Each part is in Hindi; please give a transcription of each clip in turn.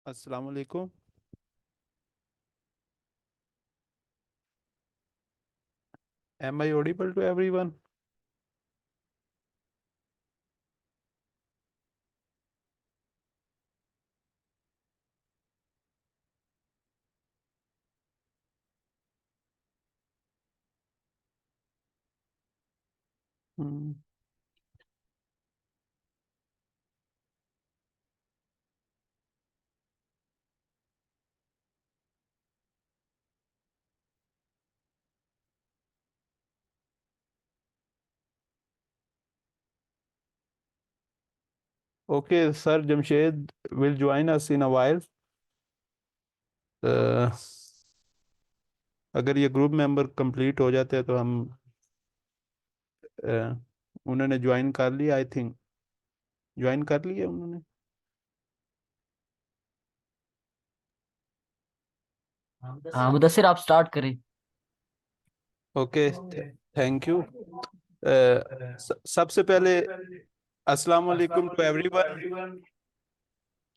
अस्सलाम वालेकुम। Am I audible to everyone? Hmm. Okay, Sir Jamshed will join us in a while. Uh, अगर ये ग्रुप मेंबर कंप्लीट हो जाते हैं तो हम उन्होंने ज्वाइन कर लिया, आई थिंक ज्वाइन कर लिया उन्होंने। हाँ मुदस्सिर, आप स्टार्ट करें। Okay, thank you. सबसे पहले अस्सलाम वालेकुम टू एवरीवन।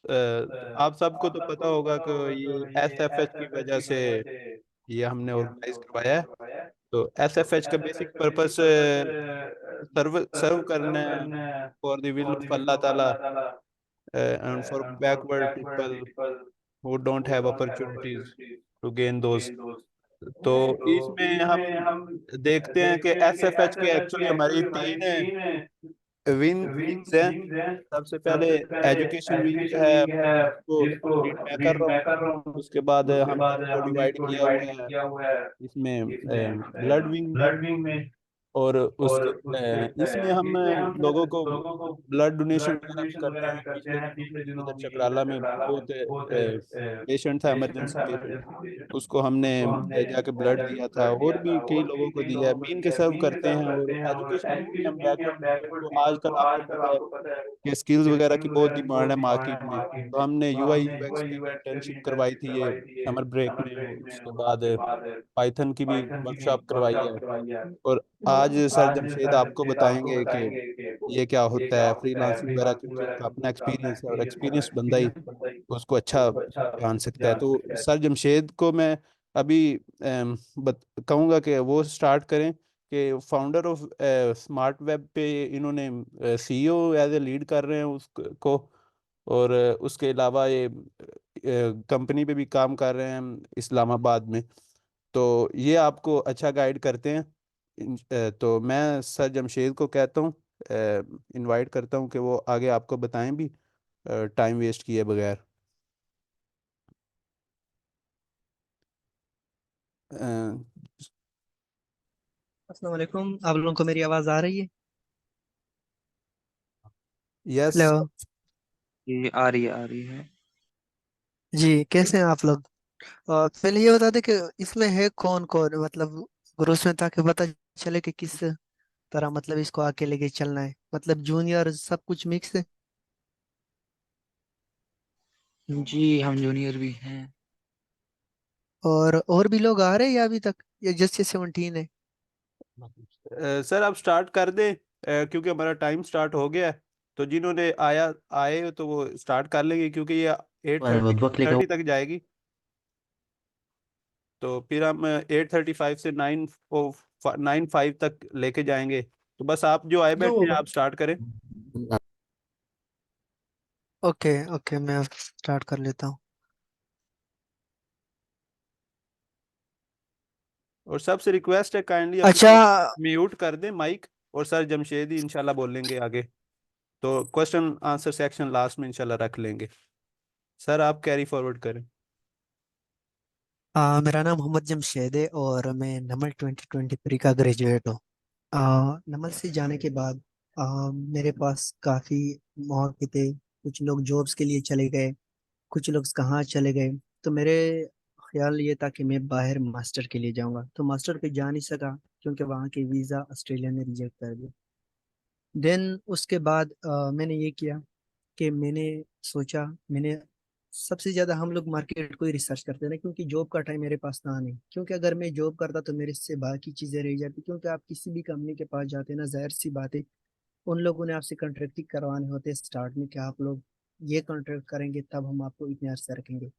तो आप सबको तो पता होगा कि ये एसएफएच की वजह से ये हमने ऑर्गेनाइज करवाया है। तो एसएफएच का बेसिक पर्पस सर्व सर्व करना है for the will of Allah Taala and for backward people who don't have opportunities to gain those. तो इसमें हम देखते हैं कि एसएफएच के एक्चुअली हमारी तीन विंग्स हैं। सबसे पहले एजुकेशन विंग है, उसको लीड मैं कर रहा हूँ। उसके बाद हमने इसको डिवाइड किया हुआ है इसमें ब्लड विंग में। और उसके इसमें हम लोगों को ब्लड डोनेशन वगैरह भी करते हैं। पिछले दिनों इधर चकराला में बहुत पेशेंट था, इमरजेंसी पेशेंट, उसको हमने जाके ब्लड दिया था। और भी कई लोगों को दिया है, मीन के सर्व करते हैं। और एजुकेशन विंग में हम बैकवर्ड पीपल को, आजकल आपको पता है कि स्किल्स वगैरह की बहुत डिमांड है मार्केट में, तो हमने यूआई यूएक्स की भी इंटर्नशिप करवाई थी ये समर ब्रेक में। और उसके बाद पाइथन की भी वर्कशॉप करवाई है। और आज सर जमशेद आपको बताएंगे कि ये क्या होता है फ्रीलांसिंग वगैरह, क्योंकि इनका अपना एक्सपीरियंस है और एक्सपीरियंस बंदा ही उसको अच्छा जान सकता है। तो सर जमशेद को मैं अभी कहूँगा कि वो स्टार्ट करें कि फाउंडर ऑफ स्मार्ट वेब पे इन्होंने सीईओ एज ए लीड कर रहे हैं उसको। और उसके अलावा ये कंपनी पे भी काम कर रहे हैं इस्लामाबाद में। तो ये आपको अच्छा गाइड करते हैं। तो मैं सर जमशेद को कहता हूँ, इनवाइट करता हूँ कि वो आगे आपको बताएं भी टाइम वेस्ट किए बगैर। अस्सलाम वालेकुम। आप लोगों को मेरी आवाज़ आ रही है? यस। हेलो। ये आ रही है। जी, कैसे हैं आप लोग? पहले ये बता दें कि इसमें है कौन कौन, मतलब ग्रुप में, ताकि पता चले कि किस तरह मतलब इसको आगे लेके चलना है। मतलब जूनियर सब कुछ मिक्स है। जी, हम जूनियर भी हैं। और भी लोग आ रहे हैं या अभी तक ये जस्ट 17 है? सर आप स्टार्ट कर दें, क्योंकि हमारा टाइम स्टार्ट हो गया है। तो जिन्होंने आए तो वो स्टार्ट कर लेंगे, क्योंकि ये 8:30 वक्त लेके 30 तक जाएगी। तो फिर हम 8:35 से 9:05 तक लेके जाएंगे। तो बस आप जो आए बैठे हैं आप स्टार्ट करें। ओके ओके, मैं स्टार्ट कर लेता हूँ। और सबसे रिक्वेस्ट है, काइंडली अच्छा। अपना म्यूट कर दें माइक। और सर जमशेद ही इंशाल्लाह बोलेंगे आगे। तो क्वेश्चन आंसर सेक्शन लास्ट में इंशाल्लाह रख लेंगे। सर आप कैरी फॉरवर्ड करें। मेरा नाम मोहम्मद जमशेद है और मैं नमल 2023 का ग्रेजुएट हूँ। नमल से जाने के बाद मेरे पास काफ़ी मौके थे। कुछ लोग जॉब्स के लिए चले गए, कुछ लोग कहाँ चले गए। तो मेरे ख्याल ये था कि मैं बाहर मास्टर के लिए जाऊंगा, तो मास्टर पे जा नहीं सका क्योंकि वहाँ के वीज़ा ऑस्ट्रेलिया ने रिजेक्ट कर दिया। देन उसके बाद मैंने ये किया कि मैंने सबसे ज़्यादा हम लोग मार्केट को ही रिसर्च करते थे, क्योंकि जॉब का टाइम मेरे पास था नहीं। क्योंकि अगर मैं जॉब करता तो मेरे से बाकी चीज़ें रह जाती, क्योंकि आप किसी भी कंपनी के पास जाते हैं ना, जाहिर सी बात है उन लोगों ने आपसे कॉन्ट्रैक्ट करवाने होते हैं स्टार्ट में कि आप लोग ये कॉन्ट्रैक्ट करेंगे तब हम आपको इतने अर्से रखेंगे।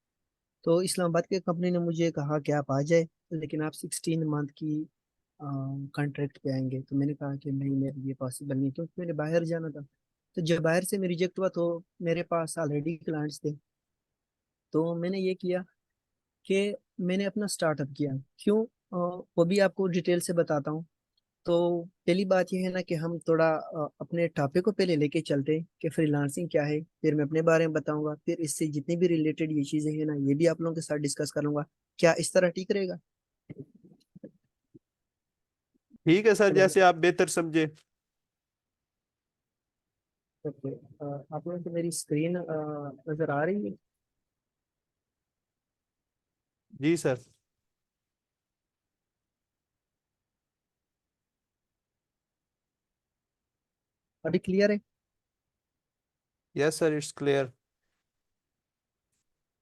तो इस्लामाबाद की कंपनी ने मुझे कहा कि आप आ जाए, लेकिन आप 16 मंथ की कॉन्ट्रैक्ट पे आएंगे। तो मैंने कहा कि नहीं, मेरे लिए पॉसिबल नहीं, क्योंकि मैंने बाहर जाना था। तो जब बाहर से मैं रिजेक्ट हुआ तो मेरे पास ऑलरेडी क्लाइंट्स थे। तो मैंने ये किया कि मैंने अपना स्टार्टअप किया। क्यों? वो भी आपको डिटेल से बताता हूँ। तो पहली बात यह है ना कि हम थोड़ा अपने टॉपिक को पहले लेके चलते हैं कि फ्रीलांसिंग क्या है, फिर मैं अपने बारे में बताऊंगा, फिर इससे जितनी भी रिलेटेड ये चीजें हैं ना, ये भी आप लोगों के साथ डिस्कस कर लूंगा। क्या इस तरह ठीक रहेगा? ठीक है सर, जैसे आप बेहतर समझे। ओके। आप लोगों को मेरी स्क्रीन नजर आ रही है? जी सर। अभी क्लियर है? Yes sir, it's clear.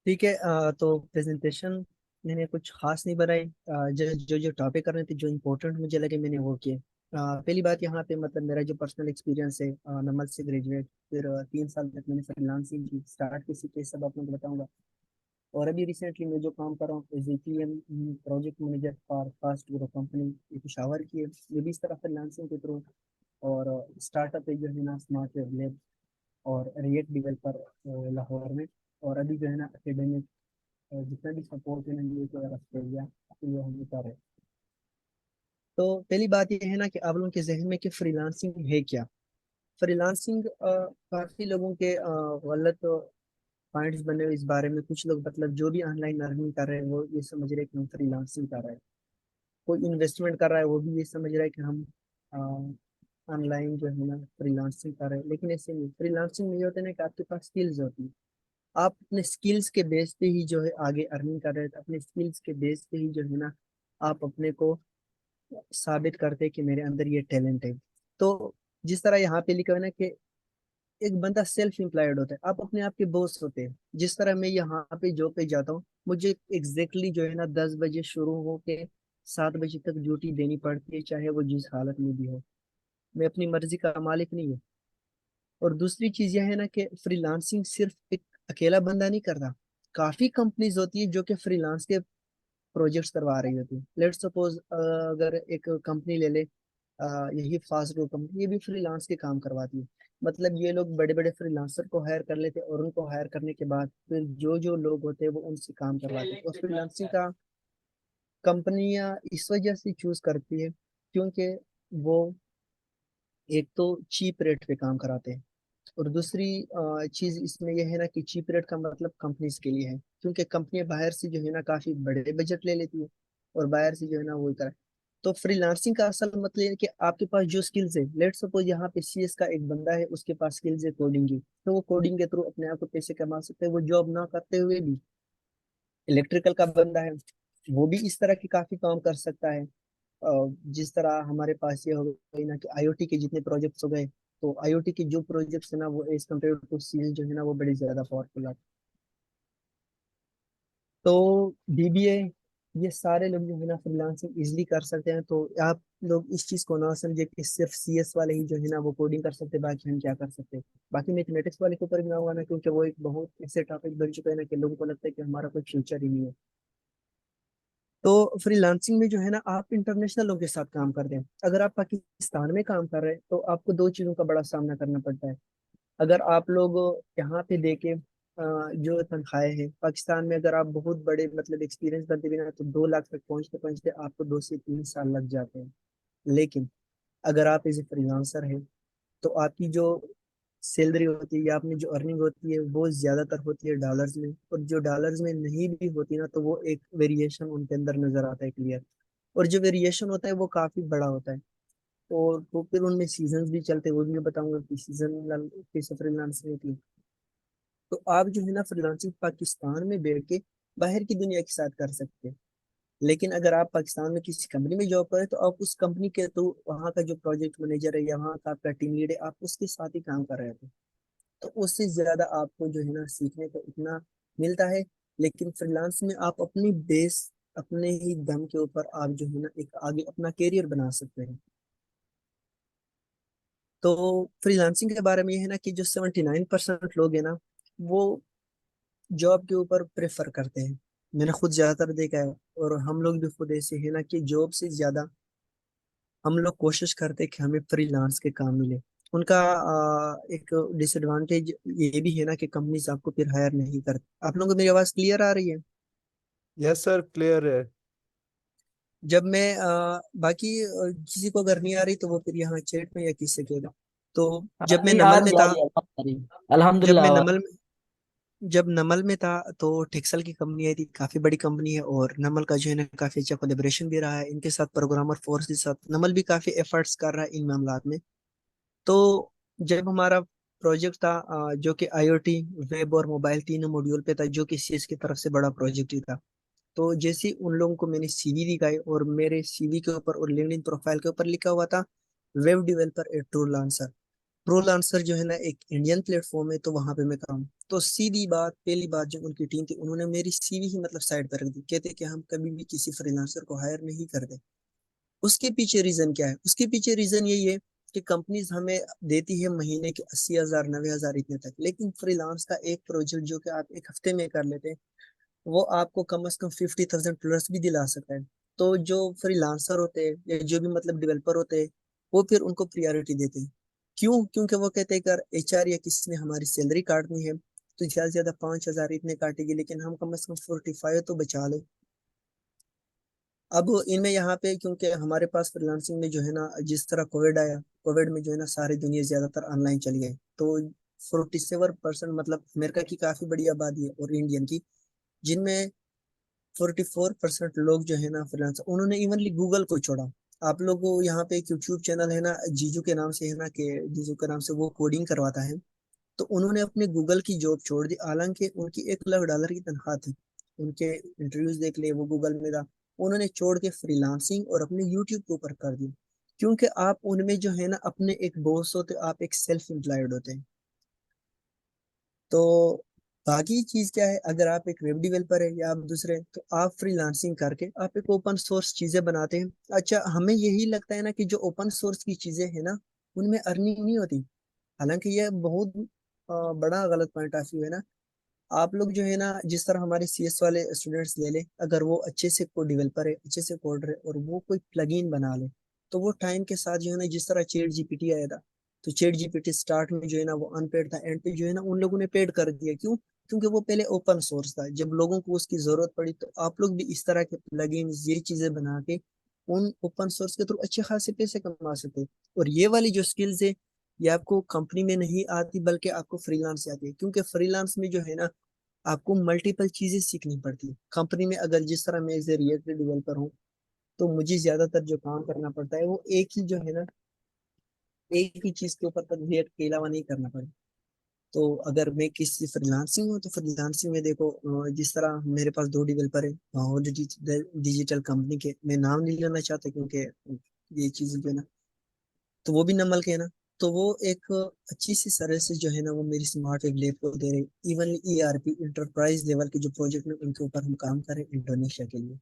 ठीक है। तो प्रेजेंटेशन मैंने कुछ खास नहीं बनाई। जो जो जो टॉपिक करने थे, जो इम्पोर्टेंट मुझे लगे, मैंने वो किए। पहली बात यहाँ पे मतलब मेरा जो पर्सनल एक्सपीरियंस है, नमल से ग्रेजुएट, फिर 3 साल तक मैंने फ्रीलांसिंग की, स्टार्ट कैसे किया सब आप लोगों को बताऊंगा। और अभी रिसेंटली मैं जो काम कर रहा हूँ as project manager for fast grow company, ये पेशावर की है। ये भी इस तरह फ्रीलांसिंग के थ्रू। और स्टार्टअप है जो है ना स्मार्ट वेब लैब, और रिएक्ट डेवलपर लाहौर में। और अभी जो है ना एकेडमिक जितना भी सपोर्ट है ना यूएस और ऑस्ट्रेलिया, ये हम कर रहे हैं। तो पहली बात ये है ना कि आप लोगों के जहन में कि फ्रीलांसिंग है क्या। फ्रीलांसिंग काफी लोगों के गलत पॉइंट्स बने हुए इस बारे में। कुछ लोग मतलब जो भी ऑनलाइन अर्निंग कर रहे हैं वो ये समझ रहे हैं कि हम फ्रीलांसिंग कर रहे हैं। कोई इन्वेस्टमेंट कर रहा है वो भी ये समझ रहा है कि हम ऑनलाइन जो है ना फ्रीलांसिंग कर रहे हैं। लेकिन ऐसे नहीं, फ्रीलांसिंग में ये होता है ना कि आपके पास स्किल्स होती है। आप अपने स्किल्स के बेस पे ही जो है आगे अर्निंग कर रहे थे, अपने स्किल्स के बेस पे ही जो है ना आप अपने को साबित करते हैं कि मेरे अंदर ये टैलेंट है। तो जिस तरह यहाँ पे लिखा हुआ है ना कि एक बंदा सेल्फ एम्प्लॉयड होता है, आप अपने आप के बॉस होते हैं। जिस तरह मैं यहाँ पे जॉब पे जाता हूँ, मुझे एग्जैक्टली जो है ना 10 बजे शुरू होके 7 बजे तक ड्यूटी देनी पड़ती है, चाहे वो जिस हालत में भी हो। मैं अपनी मर्जी का मालिक नहीं हूँ। और दूसरी चीज यह है ना कि फ्रीलांसिंग सिर्फ एक अकेला बंदा नहीं करता। काफी कंपनीज होती है जो कि फ्रीलांस के प्रोजेक्ट्स करवा रही होती है। लेट्स सपोज अगर एक कंपनी ले ले, यही फास्ट ग्रो कंपनी, ये भी फ्रीलांस के काम करवाती है। मतलब ये लोग बड़े बड़े फ्रीलांसर को हायर कर लेते हैं, और उनको हायर करने के बाद फिर जो जो लोग होते हैं वो उनसे काम करवाते हैं। और फ्रीलांसिंग का कंपनियां इस वजह से चूज करती है क्योंकि वो एक तो चीप रेट पे काम कराते हैं, और दूसरी चीज इसमें यह है ना कि चीप रेट का मतलब कंपनीज के लिए है, क्योंकि कंपनियां बाहर से जो है ना काफी बड़े बजट ले लेती है, और बाहर से जो है ना वो करा। तो फ्रीलांसिंग का असल मतलब ये है कि आपके पास जो स्किल्स है, लेट्स सपोज यहाँ पे सीएस का एक बंदा है, उसके पास स्किल्स है कोडिंग की, तो वो कोडिंग के थ्रू अपने आप को पैसे कमा सकते हैं, वो जॉब ना करते हुए भी। इलेक्ट्रिकल का बंदा है, वो भी इस तरह की काफी काम कर सकता है। जिस तरह हमारे पास ये हो गई ना कि आईओटी के जितने प्रोजेक्ट्स हो गए, तो आईओटी के जो प्रोजेक्ट्स है ना वो एज कम्पेयर टू सीएस जो है ना वो बड़ी ज्यादा पावरफुल है। तो बीबीए, ये सारे लोग जो है ना फ्रीलांसिंग इजिली कर सकते हैं। तो आप लोग इस चीज को ना समझे कि सिर्फ सीएस वाले ही जो है ना वो कोडिंग कर सकते हैं, बाकी हम क्या कर सकते हैं। बाकी मैथमेटिक्स वाले के ऊपर भी ना होगा ना, क्योंकि वो एक बहुत ऐसे टॉपिक बन चुका है ना कि लोगों को लगता है कि हमारा कोई फ्यूचर ही नहीं है। तो फ्रीलांसिंग में जो है ना आप इंटरनेशनल लोगों के साथ काम करते हैं। अगर आप पाकिस्तान में काम कर रहे हैं तो आपको दो चीज़ों का बड़ा सामना करना पड़ता है। अगर आप लोग यहाँ पे देके जो तनख्वाहें हैं पाकिस्तान में, अगर आप बहुत बड़े मतलब एक्सपीरियंस बनते भी ना, तो 2 लाख तक पहुंचते पहुंचते आपको 2 से 3 साल लग जाते हैं। लेकिन अगर आप एज ए फ्रीलांसर हैं तो आपकी जो सैलरी होती है या आपने जो अर्निंग होती है वो ज्यादातर होती है डॉलर्स में, और जो डॉलर्स में नहीं भी होती ना तो वो एक वेरिएशन उनके अंदर नजर आता है क्लियर। और जो वेरिएशन होता है वो काफी बड़ा होता है। और तो फिर उनमें सीजन भी चलते हैं, वो भी मैं बताऊंगा कि सीजन कैसे फ्रीलांसिंग होती है। तो आप जो है ना फ्रीलांसिंग पाकिस्तान में बैठ के बाहर की दुनिया के साथ कर सकते हैं। लेकिन अगर आप पाकिस्तान में किसी कंपनी में जॉब करें तो आप उस कंपनी के तो वहाँ का जो प्रोजेक्ट मैनेजर है या वहाँ का आपका टीम लीड है, आप उसके साथ ही काम कर रहे थे। तो उससे ज्यादा आपको जो है ना सीखने को इतना मिलता है। लेकिन फ्रीलांस में आप अपनी बेस, अपने ही दम के ऊपर आप जो है ना एक आगे अपना कैरियर बना सकते हैं। तो फ्रीलांसिंग के बारे में ये है ना कि जो 79% लोग हैं ना वो जॉब के ऊपर प्रेफर करते हैं। मैंने खुद ज्यादातर देखा है, और हम लोग भी खुद ऐसे हैं ना कि जॉब से ज्यादा हम लोग कोशिश करते हैं कि हमें फ्रीलांस के काम मिले। उनका एक डिसएडवांटेज ये भी है ना कि कंपनीज आपको फिर हायर नहीं करती। आप लोगों को मेरी आवाज क्लियर आ रही है? यस सर, क्लियर है। जब मैं बाकी किसी को अगर नहीं आ रही तो वो फिर यहाँ चैट में या किससे कहेगा। तो हाँ, जब मैं नहीं आ नमल में रही आ था रही है, आ रही जब अल्हम्दुलिल्लाह मैं आवाज। नमल में था तो टेक्सल की कंपनी आई थी, काफी बड़ी कंपनी है, और नमल का जो है ना काफी अच्छा कोलेबोरेशन भी रहा है इनके साथ, प्रोग्रामर फोर्स के साथ नमल भी काफी एफर्ट्स कर रहा है इन मामलात में। तो जब हमारा प्रोजेक्ट था जो कि आईओटी, वेब और मोबाइल तीनों मॉड्यूल पे था, जो कि सीएस की तरफ से बड़ा प्रोजेक्ट ही था। तो जैसे ही उन लोगों को मैंने सीवी दिखाई, और मेरे सीवी के ऊपर और लिंक्डइन प्रोफाइल के ऊपर लिखा हुआ था web developer at true lancer. True lancer जो है ना एक इंडियन प्लेटफॉर्म है, तो वहां पे मैं काम, तो सीधी बात, पहली बात जो उनकी टीम थी उन्होंने मेरी सीवी ही मतलब साइड पर रख दी। कहते कि हम कभी भी किसी फ्रीलांसर को हायर नहीं करते। उसके पीछे रीजन क्या है? उसके पीछे रीजन यही है कि कंपनीज हमें देती है महीने के 80,000 90,000 इतने तक, लेकिन फ्रीलांस का एक प्रोजेक्ट जो कि आप एक हफ्ते में कर लेते हैं, वो आपको कम से कम 50,000 प्लस भी दिला सकता है। तो जो फ्रीलांसर होते हैं या जो भी मतलब डेवलपर होते हैं, वो फिर उनको प्रायोरिटी देते हैं। क्यों? क्योंकि वो कहते हैं कि अगर एचआर या किसी ने हमारी सैलरी काटनी है तो ज्यादा से ज्यादा 5,000 इतने काटेगी, लेकिन हम कम से कम 45 तो बचा ले। अब इनमें यहाँ पे क्योंकि हमारे पास फ्रीलांसिंग में जो है ना, जिस तरह कोविड आया, कोविड में जो है ना सारी दुनिया ज्यादातर ऑनलाइन चली गई। तो 47% मतलब अमेरिका की काफी बड़ी आबादी है और इंडियन की, जिनमें 44% लोग जो है ना फ्रीलांसर, उन्होंने इवनली गूगल को छोड़ा। आप लोग को यहाँ पे एक यूट्यूब चैनल है ना जीजू के नाम से, है ना, कि जीजू के नाम से वो कोडिंग करवाता है। तो उन्होंने अपने गूगल की जॉब छोड़ दी, हालांकि उनकी $1 लाख की तनख्वाह थी। उनके इंटरव्यूज देख लिए, वो गूगल में था। उन्होंने छोड़ के फ्रीलांसिंग और अपने यूट्यूब के ऊपर कर दिया। क्योंकि आप उनमें जो है ना अपने एक बॉस होते, आप एक सेल्फ एम्प्लॉयड होते हैं। तो बाकी चीज क्या है, अगर आप एक वेब डेवलपर है या आप दूसरे, तो आप फ्रीलांसिंग करके आप एक ओपन सोर्स चीजें बनाते हैं। अच्छा, हमें यही लगता है ना कि जो ओपन सोर्स की चीजें है ना उनमें अर्निंग नहीं होती। हालांकि ये बहुत बड़ा गलत पॉइंट ऑफ व्यू है ना। आप लोग जो है ना, जिस तरह हमारे सीएस वाले स्टूडेंट्स ले ले, अगर वो अच्छे से कोड डेवलपर है, अच्छे से कोडर है, और वो कोई प्लगइन बना ले, तो वो टाइम के साथ जो है ना, जिस तरह चैट जीपीटी आया था, तो चैट जीपीटी स्टार्ट में जो है ना वो अनपेड था, एंड पे जो है ना उन लोगों ने पेड कर दिया। क्यों? क्योंकि वो पहले ओपन सोर्स था। जब लोगों को उसकी जरूरत पड़ी तो आप लोग भी इस तरह के प्लगइन, ये चीजें बना के उन ओपन सोर्स के थ्रू अच्छे खासे पैसे कमा सकते हैं। और ये वाली जो स्किल्स है, ये आपको कंपनी में नहीं आती, बल्कि आपको फ्रीलांस से आती है। क्योंकि फ्रीलांस में जो है ना आपको मल्टीपल चीजें सीखनी पड़ती है। कंपनी में अगर जिस तरह मैं एज ए रिएक्ट डेवलपर हूँ, तो मुझे ज्यादातर जो काम करना पड़ता है वो एक ही जो है ना, एक ही चीज के ऊपर तक रिएक्ट के अलावा नहीं करना पड़ता। तो अगर मैं किसी फ्रीलांसिंग हूँ, तो फ्रीलांसिंग में देखो, जिस तरह मेरे पास दो डेवलपर है और डिजिटल कंपनी के, मैं नाम नहीं लेना चाहता क्योंकि ये चीजें जो है ना, तो वो भी नमल के है ना। तो वो एक अच्छी सी सर्विसेज जो है ना वो मेरी स्मार्ट वेब लैब को दे रहे। इवन ईआरपी इंटरप्राइज लेवल के जो प्रोजेक्ट में उनके ऊपर हम काम करें इंडोनेशिया के लिए।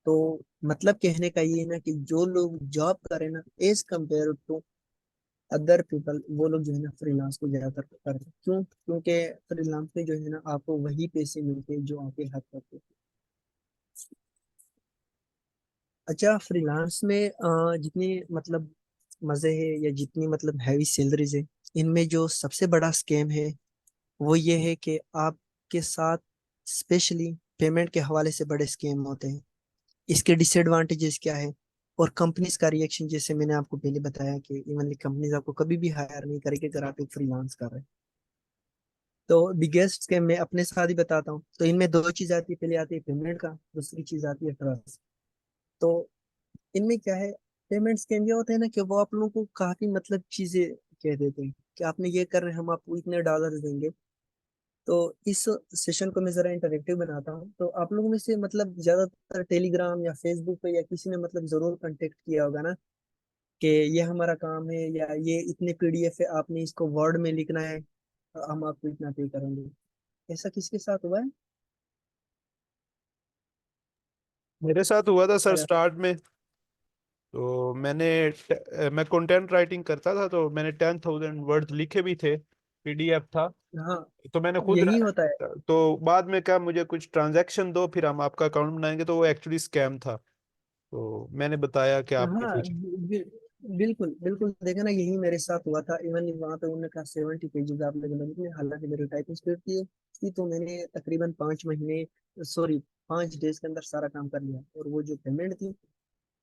तो मतलब कहने का ये है ना कि जो लोग जॉब करें ना, as compare to other people, वो लोग जो है ना फ्रीलांस को ज्यादातर करते हैं। क्यों? क्योंकि फ्रीलांस में जो है ना आपको वही पैसे मिलते हैं जो आपके हाथ करते हैं। अच्छा, फ्रीलांस में जितनी मतलब मजे है या जितनी मतलब हैवी सैलरीज है, इनमें जो सबसे बड़ा स्कैम है वो ये है कि आपके साथ स्पेशली पेमेंट के हवाले से बड़े स्कैम होते हैं। इसके डिसएडवांटेजेस क्या है और कंपनीज का रिएक्शन, जैसे मैंने आपको पहले बताया कि इवन कंपनीज आपको कभी भी हायर नहीं करेगी अगर आप एक फ्रीलांस कर रहे हैं। तो बिगेस्ट स्कैम मैं अपने साथ ही बताता हूँ। तो इनमें दो चीज आती है, पहले आती है पेमेंट का, दूसरी चीज आती है ट्रस्ट। तो इनमें क्या है, पेमेंट स्कैम ये होता है ना कि वो आप लोगों को काफी मतलब चीजें कह देते हैं कि आपने ये कर रहे हैं, हम आपको इतने डॉलर देंगे। तो इस सेशन को मैं जरा इंटरेक्टिव बनाता हूँ। तो आप लोगों में से मतलब ज्यादातर टेलीग्राम या फेसबुक पे या किसी ने मतलब जरूर कांटेक्ट किया होगा ना कि ये हमारा काम है, या ये इतने पीडीएफ है, आपने इसको वर्ड में लिखना है, हम आपको इतना पे करेंगे। ऐसा किसके साथ हुआ है? मेरे साथ हुआ था सर अगर स्टार्ट में। तो मैं कंटेंट राइटिंग करता था, तो मैंने 10,000 वर्ड्स लिखे भी थे। PDF था, हाँ, तो मैंने खुद यही होता है। तो बाद में कहा मुझे कुछ ट्रांजैक्शन दो फिर हम आपका अकाउंट बनाएंगे, तो वो एक्चुअली स्कैम था। तो मैंने बताया कि आपको हाँ, कुछ। बिल्कुल बिल्कुल, देखा ना, यही मेरे साथ हुआ था। इवन वहाँ पे उन्होंने कहा 70 पेजेस आप लोगों ने लिखे, हालांकि मेरी टाइपिंग स्पीड थी तो मैंने तकरीबन 5 महीने, सॉरी, 5 डेज के अंदर सारा काम कर लिया। और वो जो पेमेंट थी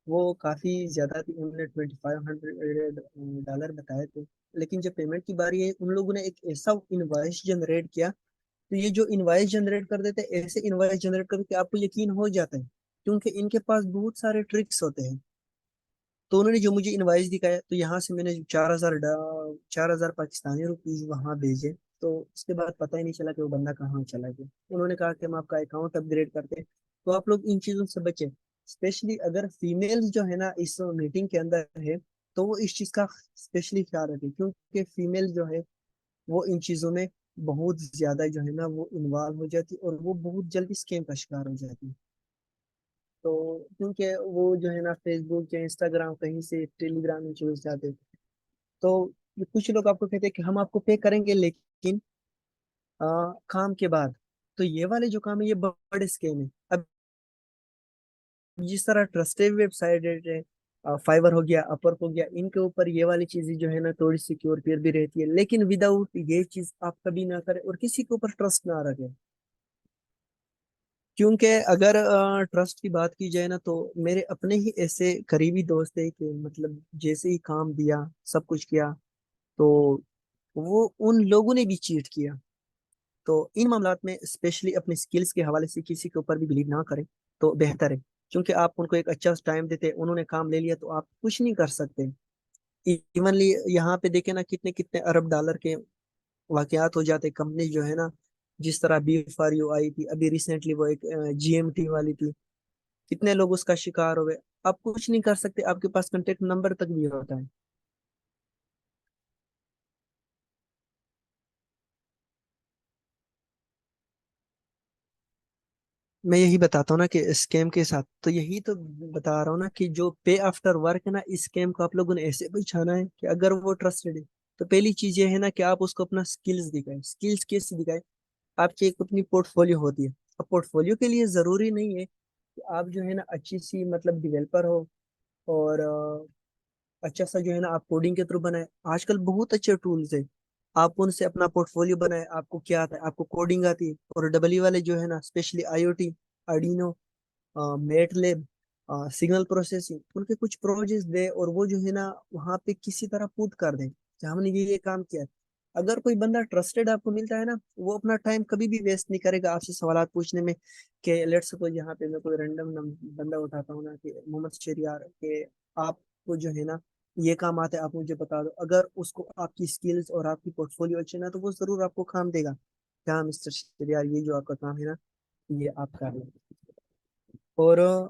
वो काफी ज्यादा थी, उन्होंने $2500 बताए थे। लेकिन जब पेमेंट की बारी है, उन लोगों ने एक ऐसा इनवॉइस जनरेट किया। तो ये जो इनवॉइस जनरेट कर देते हैं, ऐसे इनवॉइस जनरेट करके आपको यकीन हो जाता है, क्योंकि इनके पास बहुत सारे ट्रिक्स होते हैं। तो उन्होंने जो मुझे इनवाइस दिखाया, तो यहाँ से मैंने 4,000 पाकिस्तानी रुपीज वहां भेजे। तो उसके बाद पता ही नहीं चला कि वो बंदा कहाँ चला गया। उन्होंने कहा कि हम आपका अकाउंट अपग्रेड करते हैं। तो आप लोग इन चीजों से बचे, स्पेशली अगर फीमेल्स जो है ना इस मीटिंग के अंदर है, तो वो इस चीज का स्पेशली ख्याल रखें, क्योंकि फीमेल जो है वो इन चीजों में बहुत ज्यादा जो है ना वो इन्वॉल्व हो जाती है, और वो बहुत जल्दी स्कैम का शिकार हो जाती है। तो क्योंकि वो जो है ना फेसबुक या इंस्टाग्राम कहीं से टेलीग्राम में चले जाते हैं। तो ये कुछ लोग आपको कहते हैं कि हम आपको पे करेंगे, लेकिन काम के बाद। तो ये वाले जो काम है ये बड़े स्केम है। अब जिस तरह ट्रस्टेड वेबसाइट है, फाइवर हो गया, अपवर्क हो गया, इनके ऊपर ये वाली चीजें जो है ना थोड़ी सिक्योर फिर भी रहती है, लेकिन विदाउट ये चीज आप कभी ना करें और किसी के ऊपर ट्रस्ट ना रखें। क्योंकि अगर ट्रस्ट की बात की जाए ना, तो मेरे अपने ही ऐसे करीबी दोस्त है कि मतलब जैसे ही काम दिया, सब कुछ किया, तो वो उन लोगों ने भी चीट किया। तो इन मामलात में स्पेशली अपने स्किल्स के हवाले से किसी के ऊपर भी बिलीव ना करें तो बेहतर है। क्योंकि आप उनको एक अच्छा टाइम देते, उन्होंने काम ले लिया, तो आप कुछ नहीं कर सकते। इवनली यहाँ पे देखे ना, कितने कितने अरब डॉलर के वाकयात हो जाते। कंपनी जो है ना, जिस तरह बी फॉर यू आई थी अभी रिसेंटली, वो एक GMT वाली थी, कितने लोग उसका शिकार हो गए। आप कुछ नहीं कर सकते, आपके पास कांटेक्ट नंबर तक भी होता है। मैं यही बताता हूँ ना कि स्कैम के साथ, तो यही तो बता रहा हूँ ना कि जो पे आफ्टर वर्क है ना, इस स्कैम को आप लोगों ने ऐसे बिछाना है कि अगर वो ट्रस्टेड है, तो पहली चीज ये है ना कि आप उसको अपना स्किल्स दिखाए। स्किल्स कैसे दिखाए? आपकी एक अपनी पोर्टफोलियो होती है। अब पोर्टफोलियो के लिए जरूरी नहीं है कि आप जो है ना अच्छी सी मतलब डिवेलपर हो, और अच्छा सा जो है ना आप कोडिंग के थ्रू बनाए। आजकल बहुत अच्छे टूल्स है, आप उनसे अपना पोर्टफोलियो बनाए। आपको क्या आता है? आपको कोडिंग आती है। और डब्ल्यू वाले जो है ना specially IoT, Arduino, MATLAB, signal processing, उनके कुछ प्रोजेक्ट्स दे, और वो जो है ना वहाँ पे किसी तरह पुट कर दे कि हमने ये काम किया है। अगर कोई बंदा ट्रस्टेड आपको मिलता है ना, वो अपना टाइम कभी भी वेस्ट नहीं करेगा आपसे सवाल पूछने में। कि लेट्स सपोज यहाँ पे मैं कोई रैंडम बंदा उठाता हूँ ना कि मोहम्मद शरियार, कि आपको जो है ना ये काम आता है, आप मुझे बता दो। अगर उसको आपकी स्किल्स और आपकी पोर्टफोलियो अच्छी ना, तो वो जरूर आपको काम देगा। क्या मिस्टर शरियार, ये जो आपका काम है ना, ये आप कर लो। और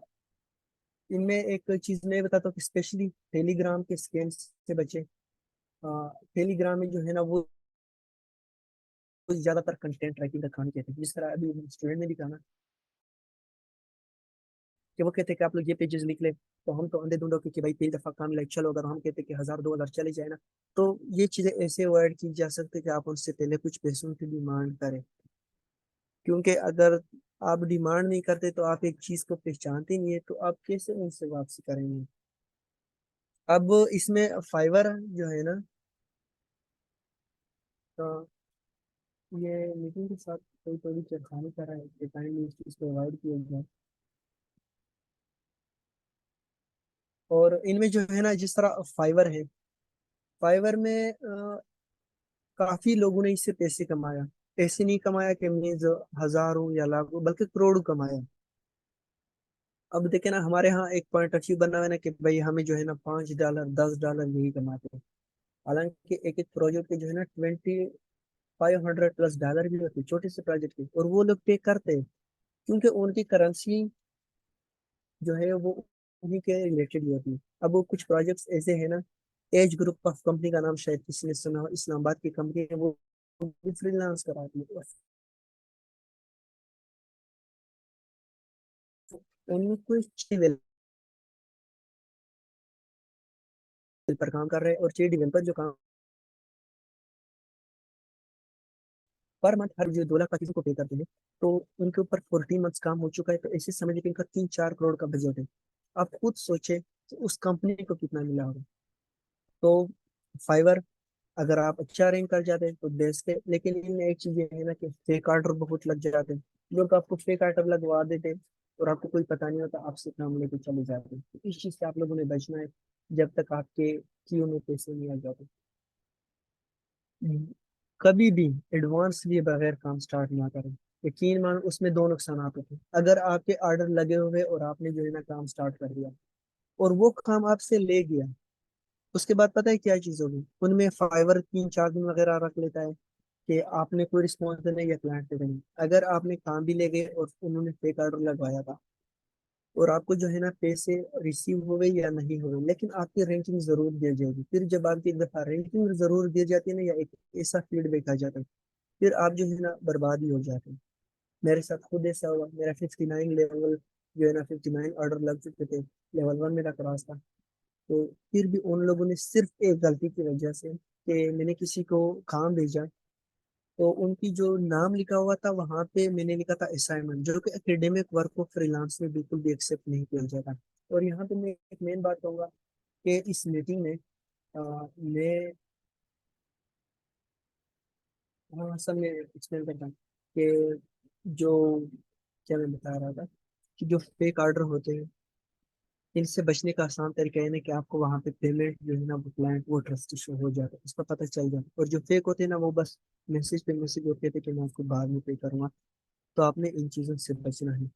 इनमें एक चीज मैं बताता हूँ कि स्पेशली टेलीग्राम के स्कैम्स से बचे। टेलीग्राम में जो है ना वो ज्यादातर कंटेंट राइटिंग का काम कहते हैं। जिस तरह अभी स्टूडेंट ने भी कहा ना कि वो कहते हैं कि आप लोग ये पेजेस लिख ले, तो हम तो अंधे धुंधों कि भाई 3 दफा काम लाइक चलो, अगर हम कहते हैं कि 1000 2000 चले जाए ना, तो ये चीजें ऐसे अवॉइड की जा सकती है कि आप उनसे पहले कुछ पैसों की डिमांड करें। क्योंकि अगर आप डिमांड नहीं करते, तो आप एक चीज को पहचानते नहीं है, तो आप कैसे उनसे वापसी करेंगे? अब इसमें फाइवर जो है ना, तो ये मीटिंग के साथ कोई थोड़ी छेड़खानी कर रहा है कि काइंडली इस चीज को अवॉइड किया जाए। और इनमें जो है ना जिस तरह फाइवर है, फाइवर में काफी लोगों ने इससे पैसे कमाया। ऐसे नहीं कमाया कि मीन्स हजारों या लाखों, बल्कि करोड़ों कमाया। अब देखे ना, हमारे यहाँ एक पॉइंट ऑफ व्यू बना हुआ है ना कि भाई हमें जो है ना $5 $10 यही कमाते हैं। हालांकि एक एक प्रोजेक्ट के जो है ना 2500+ डॉलर भी होते हैं, छोटे से प्रोजेक्ट के, और वो लोग पे करते हैं। क्योंकि उनकी करेंसी जो है वो उन्हीं के रिलेटेड ही होती है। अब वो कुछ प्रोजेक्ट्स ऐसे हैं ना, एज ग्रुप ऑफ कंपनी का नाम शायद किसी ने सुना हो, इस्लामाबाद की कंपनी है वो फ्रीलांस कराती है। उनमें कोई डेवलपर पर काम कर रहे हैं, और 6 डेवलपर जो काम पर मंथ हर जो 2 लाख का किसी को पे करते हैं, तो उनके ऊपर 14 मंथ्स काम हो चुका है, तो ऐसे समझ लीजिए इनका 3-4 करोड़ का बजट है। आप खुद सोचे कि उस कंपनी को कितना मिला होगा। तो फाइवर, अगर आप अच्छा रैंक कर जाते हैं तो बेस्ट है, लेकिन इनमें एक चीज ये है ना कि फेक ऑर्डर बहुत लग जाते हैं। लोग आपको फेक ऑर्डर लगवा देते हैं और आपको कोई पता नहीं होता, आपसे काम लेके चले जाते हैं। तो इस चीज से आप लोगों ने बचना है जब तक आपके क्यू में पैसे नहीं आ जाते। कभी भी एडवांस लिए बगैर काम स्टार्ट ना करें। यकीन मानो उसमें दो नुकसान होते हैं। अगर आपके ऑर्डर लगे हुए और आपने जो है ना काम स्टार्ट कर दिया और वो काम आपसे ले गया, उसके बाद पता है क्या चीज होगी, उनमें फाइवर 3-4 दिन वगैरह रख लेता है कि आपने कोई रिस्पॉन्स नहीं या क्लाइंट पे नहीं। अगर आपने काम भी ले गए और उन्होंने फेक ऑर्डर लगवाया था और आपको जो है ना पैसे रिसीव हुए या नहीं हुए, लेकिन आपकी रैंकिंग जरूर दी जाएगी। फिर जब आपकी एक दफा रैंकिंग जरूर दी जाती है ना, या एक ऐसा फीडबैक आ जाता है, फिर आप जो है ना बर्बाद ही हो जाते हैं। मेरे साथ खुद ऐसा हुआ। मेरा 59 लेवल जो है ना, 59 ऑर्डर लग चुके थे, लेवल 1 मेरा क्रॉस था। तो फिर भी उन लोगों ने सिर्फ एक गलती की वजह से, कि मैंने किसी को काम भेजा तो उनकी जो नाम लिखा हुआ था वहां पे मैंने लिखा था असाइनमेंट, जो कि एकेडमिक वर्क को फ्रीलांस में बिल्कुल भी एक्सेप्ट नहीं किया जाता। और यहाँ पे मैं एक मेन बात कहूंगा कि इस मीटिंग में मैं, हाँ सब मैं एक्सप्लेन करता हूँ कि जो, क्या मैं बता रहा था, कि जो फेक ऑर्डर होते हैं इनसे बचने का आसान तरीका है ना कि आपको वहां पे पेमेंट जो है ना वो क्लाइंट वो ट्रस्ट शो हो जाता है, उसका पता चल जाता है। और जो फेक होते हैं ना वो बस मैसेज पे मैसेज होते थे कि मैं आपको बाद में पे करूंगा। तो आपने इन चीजों से बचना है।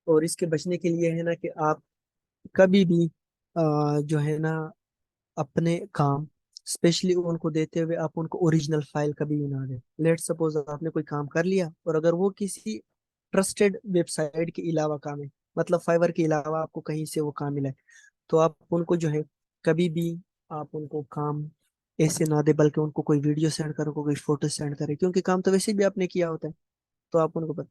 और इसके बचने के लिए है ना कि आप कभी भी जो है ना अपने काम स्पेशली उनको देते हुए आप उनको ओरिजिनल फाइल कभी भी ना दें। लेट सपोज आपने कोई काम कर लिया और अगर वो किसी ट्रस्टेड वेबसाइट के अलावा काम है, मतलब फाइवर के अलावा आपको कहीं से वो काम मिला है, तो आप उनको जो है कभी भी आप उनको काम ऐसे ना दे, बल्कि उनको कोई वीडियो सेंड करो, कोई फोटो सेंड करे, क्योंकि काम तो वैसे भी आपने किया होता है। तो आप उनको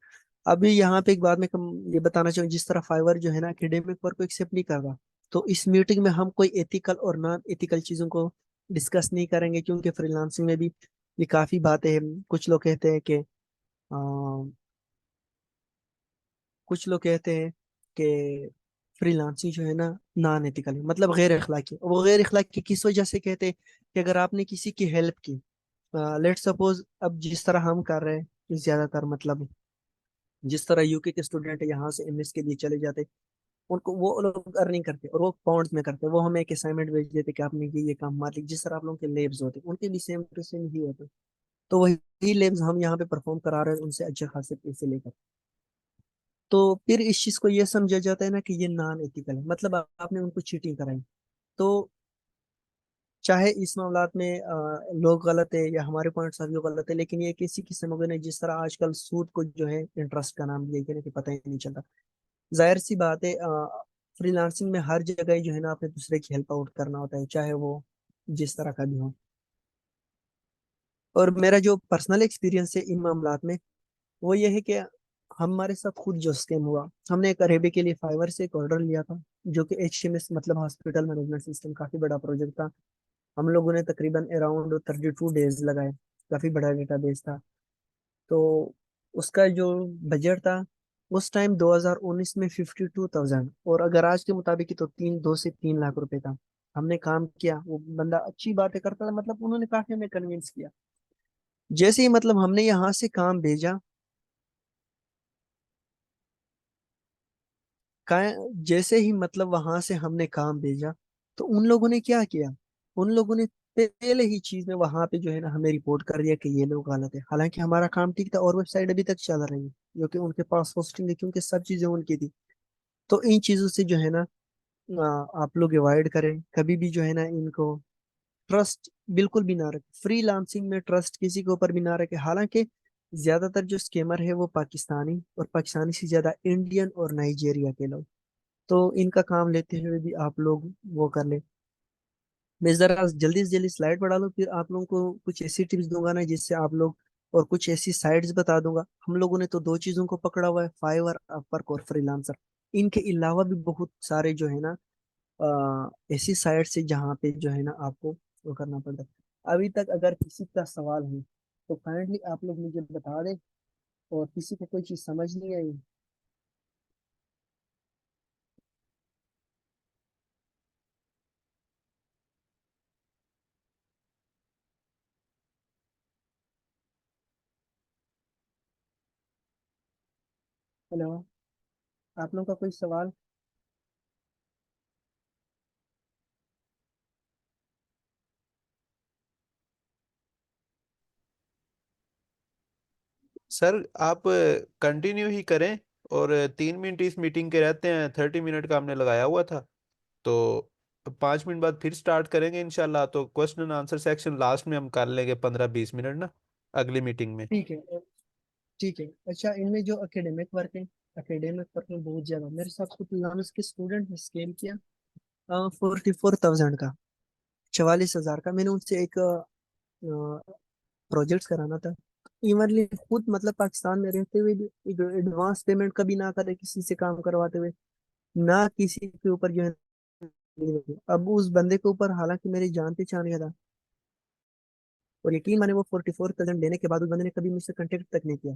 अभी यहाँ पे एक बात मैं ये बताना चाहूँ, जिस तरह फाइवर जो है ना एकेडमिक वर्क को एक्सेप्ट नहीं कर रहा, तो इस मीटिंग में हम कोई एथिकल और नॉन एथिकल चीजों को डिस्कस नहीं करेंगे, क्योंकि फ्रीलांसिंग में भी ये काफी बातें हैं। कुछ लोग कहते हैं कि कुछ लोग कहते हैं कि फ्रीलांसिंग जो है ना नॉन एथिकल है, मतलब गैर अखलाकी। वो गैर अखलाकी किस वजह से कहते हैं कि अगर आपने किसी की हेल्प की, लेट सपोज अब जिस तरह हम कर रहे हैं ज्यादातर, मतलब जिस तरह यूके के स्टूडेंट यहाँ से एमएस के लिए चले जाते, उनको वो लोग अर्निंग करते और वो पाउंड्स में करते, वो हमें एक असाइनमेंट भेज देते कि आपने ये काम मार ली। जिस तरह आप लोगों के लेब्स होते उनके भी सेम टू सेम ही होते, तो वही लेब्स हम यहाँ पे परफॉर्म करा रहे हैं उनसे अच्छे खासे पैसे लेकर। तो फिर इस चीज को ये समझा जाता है ना कि ये नॉन एथिकल है, मतलब आपने उनको चीटिंग कराई। तो चाहे इस मामलात में लोग गलत है या हमारे पॉइंट्स ऑफ व्यू गलत है, लेकिन ये किसी की समझ नहीं, जिस तरह आजकल सूद को जो है इंटरेस्ट का नाम दिया गया ना कि पता ही नहीं चलता। जाहिर सी बात है, फ्रीलांसिंग में हर जगह जो है ना अपने दूसरे की हेल्प आउट करना होता है, चाहे वो जिस तरह का भी हो। और मेरा जो पर्सनल एक्सपीरियंस है इन मामलात में वो ये है कि हमारे साथ खुद जो स्कैम हुआ, हमने एक अरेबी के लिए फाइवर से एक ऑर्डर लिया था, जो कि HMS मतलब हॉस्पिटल मैनेजमेंट सिस्टम, काफी बड़ा प्रोजेक्ट था। हम लोगों ने तकरीबन अराउंड 32 डेज लगाए, काफी बड़ा डेटाबेस था। तो उसका जो बजट था उस टाइम 2019 में 52,000, और अगर आज के मुताबिक तो 2 से 3 लाख रुपए था। हमने काम किया, वो बंदा अच्छी बातें करता था, मतलब उन्होंने काफी हमें कन्विंस किया। जैसे ही मतलब हमने यहाँ से काम भेजा, जैसे ही मतलब वहां से हमने काम भेजा, तो उन लोगों ने क्या किया, उन लोगों ने पहले ही चीज में वहां पे जो है ना हमें रिपोर्ट कर दिया कि ये लोग गलत है। हालांकि हमारा काम ठीक था और वेबसाइट अभी तक चल रही है, जो कि उनके पास होस्टिंग है, क्योंकि सब चीजें उनकी थी। तो इन चीजों से जो है ना आप लोग अवॉइड करें कभी भी, जो है ना इनको ट्रस्ट बिल्कुल भी ना रखें। फ्रीलांसिंग में ट्रस्ट किसी के ऊपर भी ना रखें। हालांकि ज्यादातर जो स्कैमर है वो पाकिस्तानी, और पाकिस्तानी से ज्यादा इंडियन और नाइजीरिया के लोग, तो इनका काम लेते हुए भी आप लोग वो कर ले। मैं जरा जल्दी से जल्दी स्लाइड बढ़ा लूँ, फिर आप लोगों को कुछ ऐसी टिप्स दूंगा ना जिससे आप लोग, और कुछ ऐसी साइट्स बता दूंगा। हम लोगों ने तो दो चीजों को पकड़ा हुआ है, फाइवर, अपवर्क और फ्रीलांसर। इनके अलावा भी बहुत सारे जो है ना ऐसी साइट्स है जहाँ पे जो है ना आपको वो करना पड़ता है। अभी तक अगर किसी का सवाल है तो काइंडली आप लोग मुझे बता दें, और किसी को कोई चीज़ समझ नहीं आई। हेलो, आप लोगों का कोई सवाल? सर आप कंटिन्यू ही करें, और 3 मिनट इस मीटिंग के रहते हैं, 30 मिनट का हमने लगाया हुआ था, तो 5 मिनट बाद फिर स्टार्ट करेंगे इंशाल्लाह। तो question and answer section last में हम कर लेंगे 15-20 मिनट ना, अगली मीटिंग में। ठीक है, ठीक है। अच्छा, इनमें जो एकेडमिक वर्क में बहुत ज्यादा मेरे साथ कुछ लानस के स्टूडेंट ने स्कैम किया। 44,000 का, 44,000 का मैंने उनसे एक प्रोजेक्ट कराना था। इवनली खुद मतलब पाकिस्तान में रहते हुए भी एडवांस पेमेंट कभी ना करे किसी से काम करवाते हुए, ना किसी के ऊपर जो है। अब उस बंदे के ऊपर हालांकि मेरी जान पहचान का था, और यकीन माने वो 44,000 लेने के बाद उस बंदे ने कभी मुझसे कांटेक्ट तक नहीं किया।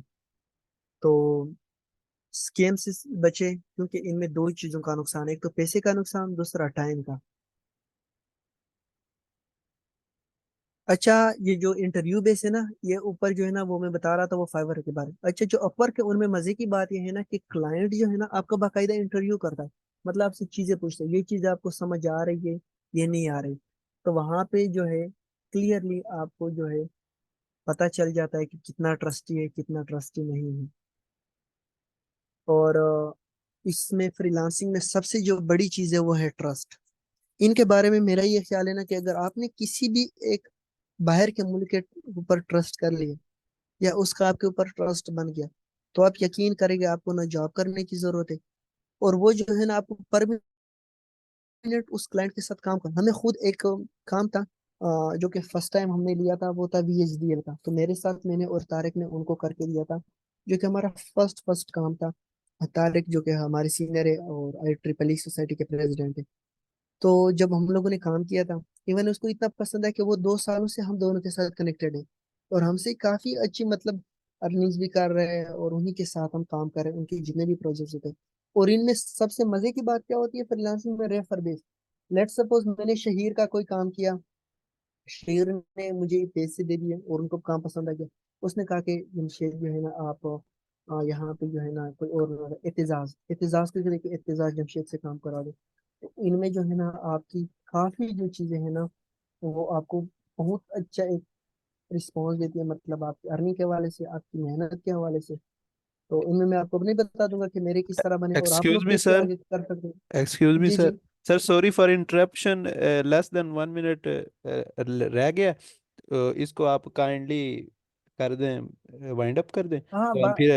तो स्कैम से बचे, क्योंकि इनमें दो ही चीजों का नुकसान है, एक तो पैसे का नुकसान, दूसरा टाइम का। अच्छा, ये जो इंटरव्यू बेस है ना, ये ऊपर जो है ना वो मैं बता रहा था वो फाइवर के बारे में। अच्छा, जो अपवर्क है उनमें मजे की बात ये है ना कि क्लाइंट जो है ना आपका बाकायदा इंटरव्यू करता है, मतलब आपसे चीजें पूछते हैं, ये चीज आपको समझ आ रही है, ये नहीं आ रही। तो वहां पे जो है क्लियरली आपको जो है पता चल जाता है कि कितना ट्रस्टी है, कितना ट्रस्टी नहीं है। और इसमें फ्रीलांसिंग में सबसे जो बड़ी चीज है वो है ट्रस्ट। इनके बारे में मेरा ये ख्याल है ना कि अगर आपने किसी भी एक बाहर के मुल्क के ऊपर ट्रस्ट कर लिया, या उसका आपके ऊपर ट्रस्ट बन गया, तो आप यकीन करेंगे आपको ना जॉब करने की जरूरत है, और वो जो है ना आपको परमानेंट उस क्लाइंट के साथ काम करना। हमें खुद एक काम था जो कि फर्स्ट टाइम हमने लिया था, वो था VHDL का। तो मेरे साथ मैंने और तारिक ने उनको करके दिया था, जो कि हमारा फर्स्ट फर्स्ट काम था। तारिक जो कि हमारे सीनियर है और IEEE सोसाइटी के प्रेसिडेंट है। तो जब हम लोगों ने काम किया था, इवन उसको इतना पसंद है कि वो 2 सालों से हम दोनों के साथ कनेक्टेड है, और हमसे काफी अच्छी मतलब अर्निंग्स भी कर रहे हैं, और उन्हीं के साथ हम काम कर रहे हैं उनके जितने भी प्रोजेक्ट्स होते हैं। और इनमें सबसे मजे की बात क्या होती है फ्रीलांसिंग में, रेफर बेस। लेट सपोज मैंने शहीर का कोई काम किया, शहीर ने मुझे पैसे दे दिए और उनको काम पसंद आ गया। उसने कहा कि जमशेद जो है ना आप यहाँ पे जो है ना कोई और एतजाज एतजाज के जरिए एतजाज जमशेद से काम करा दो। तो इनमें जो है ना आपकी काफी जो चीजें हैं ना, वो आपको बहुत अच्छा एक रिस्पॉन्स देती है, मतलब आपकी अर्निंग के हवाले से, आपकी मेहनत के हवाले से। तो इनमें मैं आपको नहीं बता दूंगा कि मेरे किस तरह बने और आप एक्सक्यूज लोग मी कैसे सर, आगे कर सकते हैं। Excuse me ji sir. जी। Sir sorry for interruption, less than 1 minute रह गया, तो इसको आप काइंडली कर दें, वाइंड अप कर दें, हाँ तो हम फिर